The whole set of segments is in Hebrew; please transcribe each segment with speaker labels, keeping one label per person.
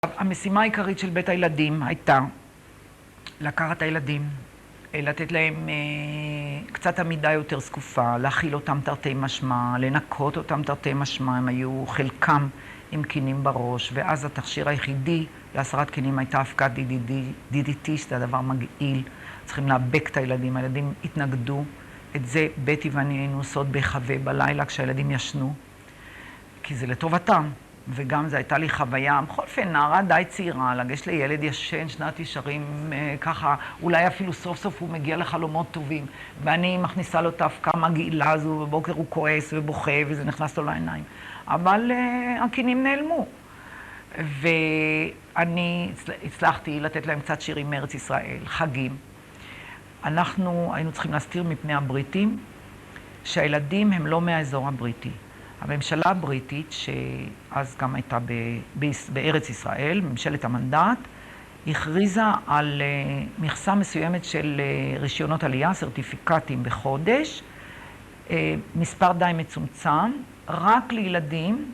Speaker 1: המשימה העיקרית של בית הילדים הייתה לקחת את הילדים, לתת להם קצת עמידה יותר זקופה, להכיל אותם תרתי משמע, לנקות אותם תרתי משמע, הם היו חלקם עם קינים בראש, ואז התכשיר היחידי להסרת קינים הייתה אבקת DDT, שזה הדבר מגעיל, צריכים להבק את הילדים, הילדים התנגדו, את זה בטי ואני היינו עושות בחווה בלילה כשהילדים ישנו, כי זה לטובתם. וגם זו הייתה לי חוויה, בכל אופן, נערה די צעירה, לגשת לילד ישן, שנת ישרים, ככה, אולי אפילו סוף סוף הוא מגיע לחלומות טובים, ואני מכניסה לו את האבקה המגעילה הזו, ובבוקר הוא כועס ובוכה, וזה נכנס לו לעיניים. אבל הקינים נעלמו. ואני הצלחתי לתת להם קצת שירים מארץ ישראל, חגים. אנחנו היינו צריכים להסתיר מפני הבריטים, שהילדים הם לא מהאזור הבריטי. הממשלה הבריטית, שאז גם הייתה בארץ ישראל, ממשלת המנדט, הכריזה על מכסה מסוימת של רישיונות עלייה, סרטיפיקטים בחודש, מספר די מצומצם, רק לילדים,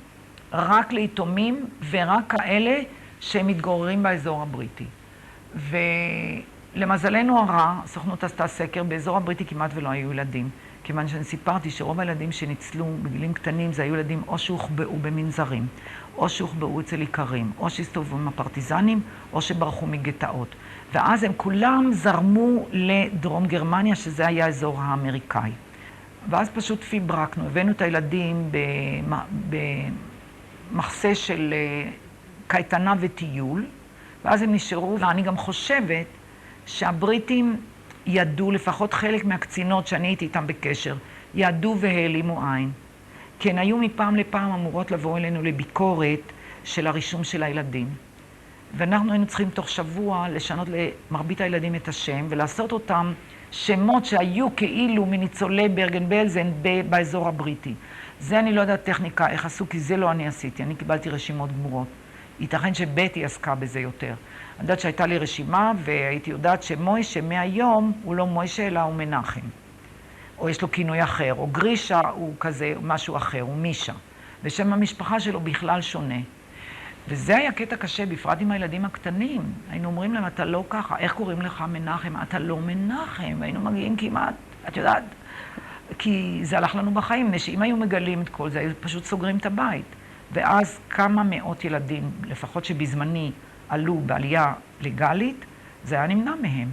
Speaker 1: רק ליתומים ורק כאלה שמתגוררים באזור הבריטי. ולמזלנו הרע, הסוכנות עשתה סקר, באזור הבריטי כמעט ולא היו ילדים. כיוון שאני סיפרתי שרוב הילדים שניצלו בגילים קטנים, זה היו ילדים או שהוחבאו במנזרים, או שהוחבאו אצל איכרים, או שהסתובבו עם הפרטיזנים, או שברחו מגטאות. ואז הם כולם זרמו לדרום גרמניה, שזה היה האזור האמריקאי. ואז פשוט פיברקנו, הבאנו את הילדים במחסה של קייטנה וטיול, ואז הם נשארו, ואני גם חושבת שהבריטים ידעו, לפחות חלק מהקצינות שאני הייתי איתם בקשר, ידעו והעלימו עין. כי הן היו מפעם לפעם אמורות לבוא אלינו לביקורת של הרישום של הילדים. ואנחנו היינו צריכים תוך שבוע לשנות למרבית הילדים את השם, ולעשות אותם שמות שהיו כאילו מניצולי ברגן-בלזן באזור הבריטי. זה אני לא יודעת טכניקה, איך עשו, כי זה לא אני עשיתי. אני קיבלתי רשימות גמורות. ייתכן שבטי עסקה בזה יותר. אני יודעת שהייתה לי רשימה, והייתי יודעת שמוישה מהיום הוא לא מוישה, אלא הוא מנחם. או יש לו כינוי אחר, או גרישה הוא כזה, משהו אחר, הוא מישה. ושם המשפחה שלו בכלל שונה. וזה היה קטע קשה, בפרט עם הילדים הקטנים. היינו אומרים להם, אתה לא ככה, איך קוראים לך מנחם? אתה לא מנחם. והיינו מגיעים כמעט, את יודעת, כי זה הלך לנו בחיים, שאם היו מגלים את כל זה, היו פשוט סוגרים את הבית. ואז כמה מאות ילדים, לפחות שבזמני, עלו בעלייה לגלית, זה היה נמנע מהם.